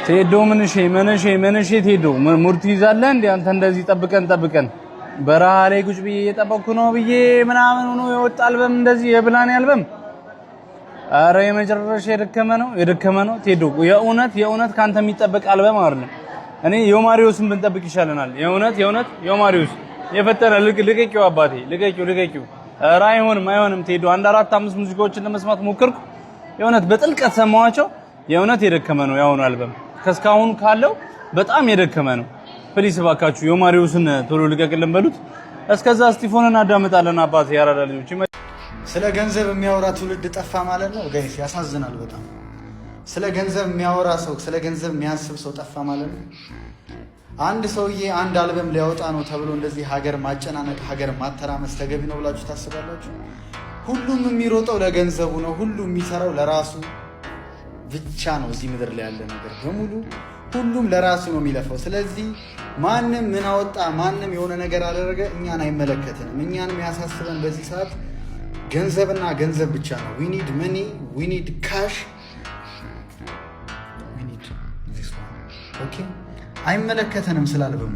ቴዶ ምንሽ ቴዶ ሙርት ይዛለ እንዴ አንተ እንደዚህ ጠብቀን በረሃ ላይ ቁጭ ብዬ እየጠበቅኩ ነው ብዬ ምናምን ሆኖ የወጣ አልበም እንደዚህ የብላኔ አልበም አረ የመጨረሻ የደከመ ነው ቴዶ የእውነት ካንተ የሚጠበቅ አልበም አይደለም። እኔ ዮማሪዮስን ብንጠብቅ ይሻለናል። የእውነት ዮማሪዮስ የፈጠረ ልቀቂው አባቴ ልቀቂው። ኧረ አይሆንም ቴዶ አንድ 4-5 ሙዚቃዎችን ለመስማት ሞከርኩ። የእውነት በጥልቀት ሰማዋቸው። የእውነት የደከመ ነው ያሁኑ አልበም ከስካሁን ካለው በጣም የደከመ ነው። ፕሊስ ባካችሁ ዮማሪዮስን ቶሎ ልቀቅልን በሉት። እስከዛ ስቲፎንን አዳምጣለን አባቴ ያራዳ ልጆች። ስለ ገንዘብ የሚያወራ ትውልድ ጠፋ ማለት ነው ጋይስ። ያሳዝናል በጣም። ስለ ገንዘብ የሚያወራ ሰው፣ ስለ ገንዘብ የሚያስብ ሰው ጠፋ ማለት ነው። አንድ ሰውዬ አንድ አልበም ሊያወጣ ነው ተብሎ እንደዚህ ሀገር ማጨናነቅ፣ ሀገር ማተራመስ ተገቢ ነው ብላችሁ ታስባላችሁ? ሁሉም የሚሮጠው ለገንዘቡ ነው። ሁሉም የሚሰራው ለራሱ ብቻ ነው። እዚህ ምድር ላይ ያለ ነገር በሙሉ ሁሉም ለራሱ ነው የሚለፈው። ስለዚህ ማንም ምን አወጣ፣ ማንም የሆነ ነገር አደረገ እኛን አይመለከትንም። እኛን የሚያሳስበን በዚህ ሰዓት ገንዘብና ገንዘብ ብቻ ነው። we need money, we need cash, we need this one. okay አይመለከተንም። ስላልበሙ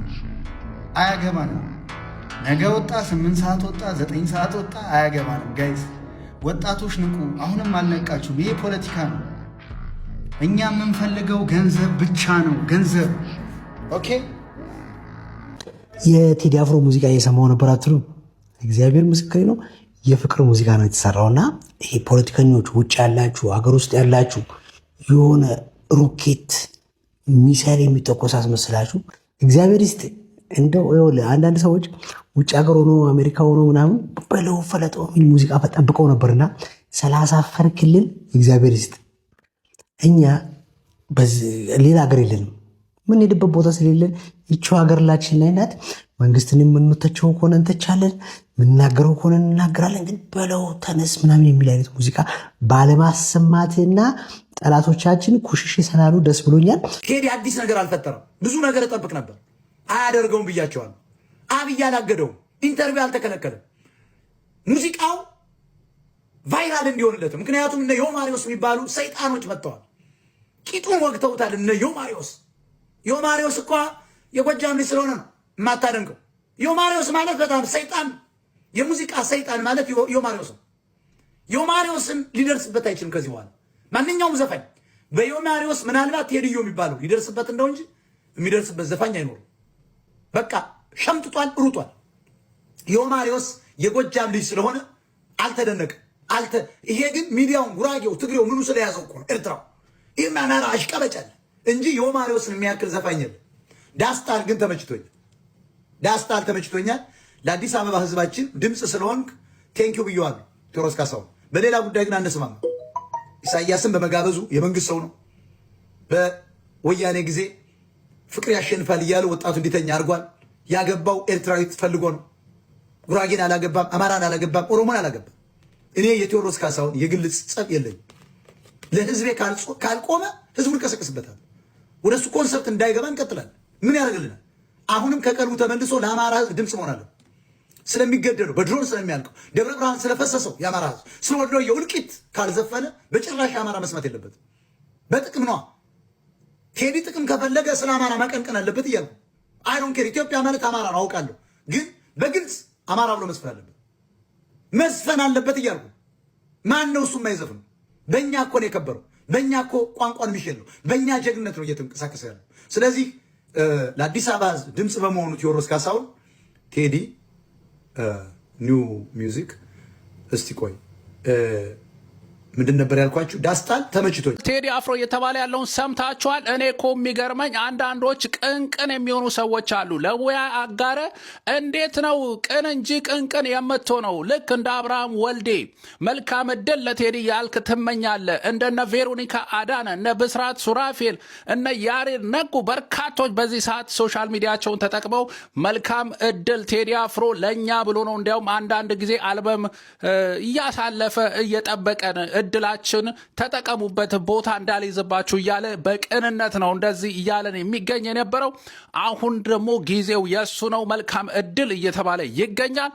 አያገባንም። ነገ ወጣ 8 ሰዓት ወጣ 9 ሰዓት ወጣ አያገባንም። ጋይስ ወጣቶች ንቁ። አሁንም አልነቃችሁም። ይሄ ፖለቲካ ነው። እኛ የምንፈልገው ገንዘብ ብቻ ነው። ገንዘብ ኦኬ። የቴዲ አፍሮ ሙዚቃ እየሰማሁ ነበር አትሉ? እግዚአብሔር ምስክሬ ነው። የፍቅር ሙዚቃ ነው የተሰራውና ይሄ ፖለቲከኞች ውጭ ያላችሁ ሀገር ውስጥ ያላችሁ የሆነ ሮኬት ሚሳይል የሚተኮስ አስመስላችሁ እግዚአብሔር ይስጥ። እንደው አንዳንድ ሰዎች ውጭ ሀገር ሆኖ አሜሪካ ሆኖ ምናምን በለው ፈለጠው የሚል ሙዚቃ ጠብቀው ነበርና ስላሳፈር ክልል እግዚአብሔር ይስጥ። እኛ ሌላ ሀገር የለንም። ምን ሄድበት ቦታ ስለሌለን ይቺው ሀገርላችን ላይ ናት። መንግስትን የምንተቸው ከሆነ እንተቻለን፣ የምናገረው ከሆነ እንናገራለን። ግን በለው ተነስ ምናምን የሚል አይነት ሙዚቃ ባለማሰማትና ጠላቶቻችን ኩሽሽ ስላሉ ደስ ብሎኛል። ቴዲ አዲስ ነገር አልፈጠረም። ብዙ ነገር እጠብቅ ነበር። አያደርገውም ብያቸዋለሁ። አብይ አላገደውም። ኢንተርቪው አልተከለከለም። ሙዚቃው ቫይራል እንዲሆንለት ምክንያቱም እነ ዮማሪዮስ የሚባሉ ሰይጣኖች መጥተዋል። ቂጡን ወግተውታል። እነ ዮማሪዮስ እኮ የጎጃም ልጅ ስለሆነ ነው የማታደንቀው። ዮማሪዮስ ማለት በጣም ሰይጣን፣ የሙዚቃ ሰይጣን ማለት ዮማሪዮስ ነው። ዮማሪዮስን ሊደርስበት አይችልም። ከዚህ በኋላ ማንኛውም ዘፋኝ በዮማሪዮስ ምናልባት ቴዲዮ የሚባለው ሊደርስበት እንደው እንጂ የሚደርስበት ዘፋኝ አይኖርም። በቃ ሸምጥጧል፣ ሩጧል። ዮማሪዮስ የጎጃም ልጅ ስለሆነ አልተደነቀም። ይሄ ግን ሚዲያውን ጉራጌው፣ ትግሬው ምኑ ስለያዘው እኮ ነው። ኤርትራው ይህ ማናራ አሽቀበጫል እንጂ ዮማሪዮስን የሚያክል ዘፋኝ የለም። ዳስታል ግን ተመችቶኛል። ለአዲስ አበባ ህዝባችን ድምፅ ስለሆንክ ቴንኪው ብየዋለሁ ቴዎድሮስ ካሳሁን። በሌላ ጉዳይ ግን አንስማማ። ኢሳያስን በመጋበዙ የመንግስት ሰው ነው። በወያኔ ጊዜ ፍቅር ያሸንፋል እያለ ወጣቱ እንዲተኛ አድርጓል። ያገባው ኤርትራዊት ፈልጎ ነው። ጉራጌን አላገባም፣ አማራን አላገባም፣ ኦሮሞን አላገባም። እኔ የቴዎድሮስ ካሳሁን የግል ጸብ የለኝም። ለህዝቤ ካልቆመ ህዝቡን ቀሰቅስበታል። ወደ እሱ ኮንሰፕት እንዳይገባ እንቀጥላለን። ምን ያደርግልናል? አሁንም ከቀልቡ ተመልሶ ለአማራ ህዝብ ድምፅ መሆን አለበት። ስለሚገደለው በድሮን ስለሚያልቀው ደብረ ብርሃን ስለፈሰሰው የአማራ ህዝብ ስለወደው የውልቂት ካልዘፈነ በጭራሽ የአማራ መስማት የለበትም። በጥቅም ነዋ። ቴዲ ጥቅም ከፈለገ ስለ አማራ ማቀንቀን አለበት እያልኩ አይዶን ኬር። ኢትዮጵያ ማለት አማራ ነው አውቃለሁ፣ ግን በግልጽ አማራ ብሎ መስፈን አለበት እያልኩ ማን ነው እሱ የማይዘፍነው? በእኛ እኮ ነው የከበረው። በእኛ እኮ ቋንቋን የሚሸል ነው። በእኛ ጀግነት ነው እየተንቀሳቀሰ ያለው። ስለዚህ ለአዲስ አበባ ህዝብ ድምፅ በመሆኑ ቴዎድሮስ ካሳሁን ቴዲ ኒው ሚውዚክ እስቲ ቆይ ምንድን ነበር ያልኳችሁ? ዳስታል ተመችቶኝ ቴዲ አፍሮ እየተባለ ያለውን ሰምታችኋል። እኔ እኮ የሚገርመኝ አንዳንዶች ቅንቅን የሚሆኑ ሰዎች አሉ። ለሙያ አጋረ እንዴት ነው ቅን እንጂ ቅንቅን የምትሆነው? ልክ እንደ አብርሃም ወልዴ መልካም እድል ለቴዲ ያልክ ትመኛለህ። እንደነ ቬሮኒካ አዳነ፣ እነ ብስራት ሱራፌል፣ እነ ያሬድ ነጉ በርካቶች በዚህ ሰዓት ሶሻል ሚዲያቸውን ተጠቅመው መልካም እድል ቴዲ አፍሮ ለእኛ ብሎ ነው እንዲያውም አንዳንድ ጊዜ አልበም እያሳለፈ እየጠበቀን እድላችን ተጠቀሙበት ቦታ እንዳልይዝባችሁ እያለ በቅንነት ነው እንደዚህ እያለን የሚገኝ የነበረው። አሁን ደግሞ ጊዜው የሱ ነው። መልካም እድል እየተባለ ይገኛል።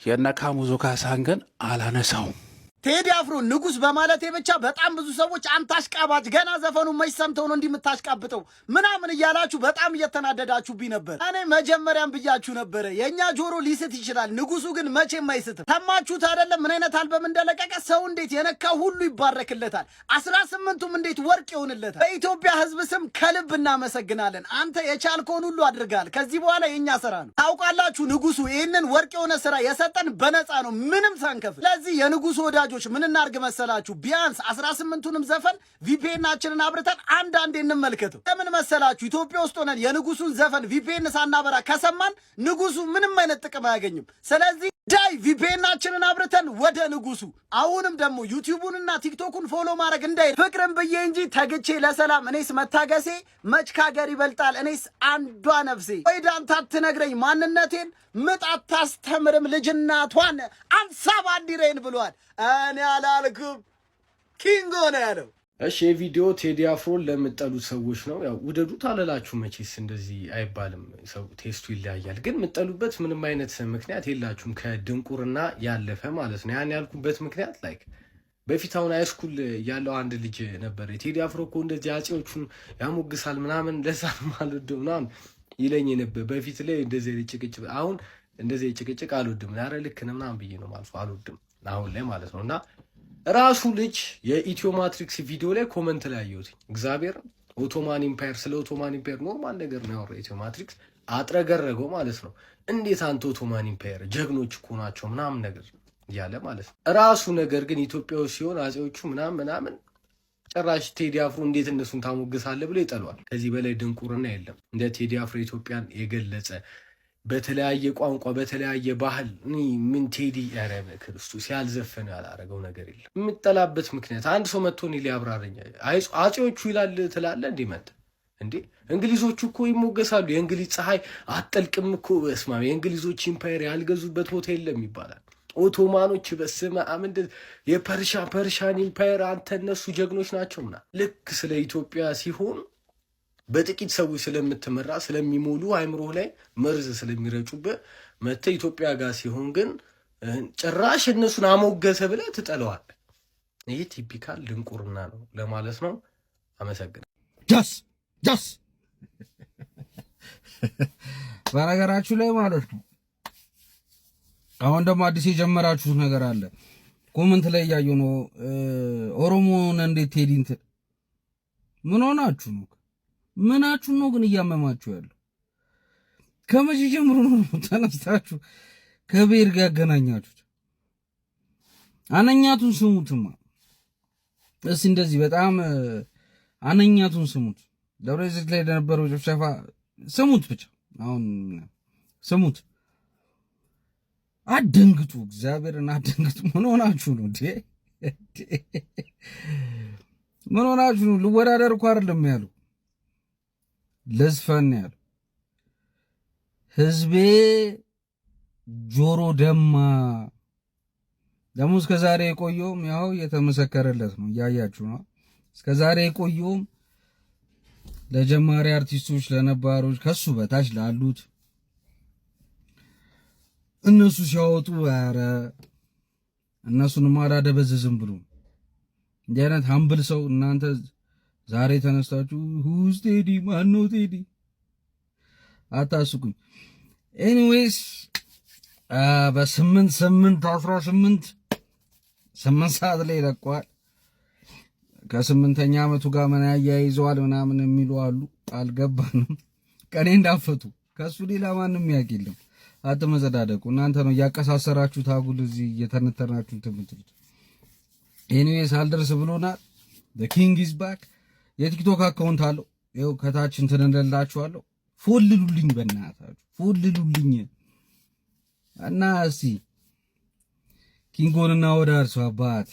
የነካሙዙ ካሳን ግን አላነሳውም። ቴዲ አፍሮ ንጉስ በማለቴ ብቻ በጣም ብዙ ሰዎች አንተ አሽቃባጭ ገና ዘፈኑ መች ሰምተው ነው እንዲህ የምታሽቃብጠው ምናምን እያላችሁ በጣም እየተናደዳችሁብኝ ነበር። እኔ መጀመሪያም ብያችሁ ነበረ የእኛ ጆሮ ሊስት ይችላል፣ ንጉሱ ግን መቼም አይስትም። ሰማችሁት አይደለም? ምን አይነት አልበም እንደለቀቀ። ሰው እንዴት የነካው ሁሉ ይባረክለታል፣ 18ቱም እንዴት ወርቅ ይሆንለታል። በኢትዮጵያ ህዝብ ስም ከልብ እናመሰግናለን። አንተ የቻልከውን ሁሉ አድርጋል። ከዚህ በኋላ የእኛ ስራ ነው። ታውቃላችሁ ንጉሱ ይህንን ወርቅ የሆነ ስራ የሰጠን በነፃ ነው፣ ምንም ሳንከፍል። ስለዚህ የንጉሱ ወዳጆች ምን እናርግ መሰላችሁ? ቢያንስ 18ቱንም ዘፈን ቪፒኤናችንን አብርተን አንዳንዴ እንመልከተው። ለምን መሰላችሁ? ኢትዮጵያ ውስጥ ሆነን የንጉሱን ዘፈን ቪፒኤን ሳናበራ ከሰማን ንጉሱ ምንም አይነት ጥቅም አያገኝም። ስለዚህ ዳይ ቪፒኤናችንን አብርተን ወደ ንጉሱ። አሁንም ደግሞ ዩቲዩቡንና ቲክቶኩን ፎሎ ማድረግ እንዳይ ፍቅርን ብዬ እንጂ ተግቼ ለሰላም እኔስ መታገሴ መች ካገር ይበልጣል እኔስ አንዷ ነፍሴ። ወይ ዳንተ አትነግረኝ ማንነቴን ምጥ አታስተምርም ልጅናቷን አንሳ ባንዲሬን ብሏል። እኔ አላልኩም ኪንጎ ነው ያለው። እሺ የቪዲዮ ቴዲ አፍሮን ለምጠሉት ሰዎች ነው። ያው ውደዱት አለላችሁ መቼስ እንደዚህ አይባልም፣ ሰው ቴስቱ ይለያያል። ግን የምጠሉበት ምንም አይነት ምክንያት የላችሁም ከድንቁርና ያለፈ ማለት ነው። ያን ያልኩበት ምክንያት ላይክ በፊት አሁን ሃይስኩል ያለው አንድ ልጅ ነበር ቴዲ አፍሮ እኮ እንደዚህ አጼዎቹን ያሞግሳል ምናምን ለዛ ማለት ምናምን ይለኝ ነበር በፊት ላይ እንደዚህ ጭቅጭቅ። አሁን እንደዚህ ጭቅጭቅ አልወድም። ኧረ ልክ ነው ምናምን ብዬ ነው ማለት አልወድም አሁን ላይ ማለት ነው። እና ራሱ ልጅ የኢትዮ ማትሪክስ ቪዲዮ ላይ ኮመንት ላይ አየሁት። እግዚአብሔር ኦቶማን ኢምፓየር ስለ ኦቶማን ኢምፓየር ኖርማል ነገር ነው ያወራው ኢትዮ ማትሪክስ አጥረገረገው ማለት ነው። እንዴት አንተ ኦቶማን ኢምፓየር ጀግኖች እኮ ናቸው ምናምን ነገር እያለ ማለት ነው ራሱ። ነገር ግን ኢትዮጵያ ውስጥ ሲሆን አጼዎቹ ምናምን ጭራሽ ቴዲ አፍሮ እንዴት እነሱን ታሞግሳለህ ብሎ ይጠሏል። ከዚህ በላይ ድንቁርና የለም። እንደ ቴዲ አፍሮ ኢትዮጵያን የገለጸ በተለያየ ቋንቋ በተለያየ ባህል ምን ቴዲ ኧረ በክርስቶስ ያልዘፈነ ያላረገው ነገር የለም። የምጠላበት ምክንያት አንድ ሰው መጥቶ እኔ ሊያብራረኝ አጼዎቹ ይላል ትላለህ እንዴ? መጣ እንዴ? እንግሊዞቹ እኮ ይሞገሳሉ። የእንግሊዝ ፀሐይ አጠልቅም እኮ በስማ የእንግሊዞች ኢምፓየር ያልገዙበት ቦታ የለም ይባላል። ኦቶማኖች በስመ አብ የፐርሻን ኢምፓየር አንተ እነሱ ጀግኖች ናቸው ምናምን። ልክ ስለ ኢትዮጵያ ሲሆን በጥቂት ሰዎች ስለምትመራ ስለሚሞሉ አይምሮህ ላይ መርዝ ስለሚረጩብህ መተህ ኢትዮጵያ ጋር ሲሆን ግን ጭራሽ እነሱን አሞገሰ ብለህ ትጠለዋለህ። ይህ ቲፒካል ድንቁርና ነው ለማለት ነው። አመሰግናለሁ። ጃስ በነገራችሁ ላይ ማለት ነው። አሁን ደግሞ አዲስ የጀመራችሁት ነገር አለ። ኮመንት ላይ እያየሁ ነው። ኦሮሞን እንዴት ቴዲ እንትን ምን ሆናችሁ ነው? ምናችሁ ነው ግን እያመማችሁ ያለው? ከመቼ ጀምሮ ነው ተነስታችሁ ከብሔር ጋር ያገናኛችሁት? አነኛቱን ስሙትማ እስኪ እንደዚህ በጣም አነኛቱን ስሙት። ደብረ ዘይት ላይ ለነበረው ጭፍጨፋ ስሙት ብቻ። አሁን ስሙት፣ አደንግጡ፣ እግዚአብሔርን አደንግጡ። ምን ሆናችሁ ነው እንዴ? ምን ሆናችሁ ነው? ልወዳደር እኮ አይደለም ያሉ ለዝፈን ያሉ ህዝቤ ጆሮ ደማ። ደግሞ እስከ ዛሬ የቆየውም ያው የተመሰከረለት ነው፣ እያያችሁ ነው። እስከ ዛሬ የቆየውም ለጀማሪ አርቲስቶች፣ ለነባሮች፣ ከሱ በታች ላሉት እነሱ ሲያወጡ ኧረ እነሱንም አላደበዘዝም ብሎ እንዲህ አይነት ሀምብል ሰው እናንተ ዛሬ ተነስታችሁ ሁዝ ቴዲ ማነው ቴዲ አታስቁኝ። ኤኒዌይስ በ8/8/18 8 ሰዓት ላይ ለቋል። ከ8ኛ ዓመቱ ጋር ምን ያያይዘዋል ምናምን የሚሉ አሉ። አልገባንም። ቀኔ እንዳፈቱ ከሱ ሌላ ማንም ያውቅ የለም። አትመዘዳደቁ። እናንተ ነው እያቀሳሰራችሁ ታጉል እዚህ እየተነተናችሁ ትምትሉት። ኤኒዌይስ አልደርስ ብሎናል። the king is back። የቲክቶክ አካውንት አለው ይኸው ከታች እንትን እንደላችኋለሁ። ፎልሉልኝ፣ በእናታችሁ ፎልሉልኝ እና እስቲ ኪንጎንና ወዳርሱ አባት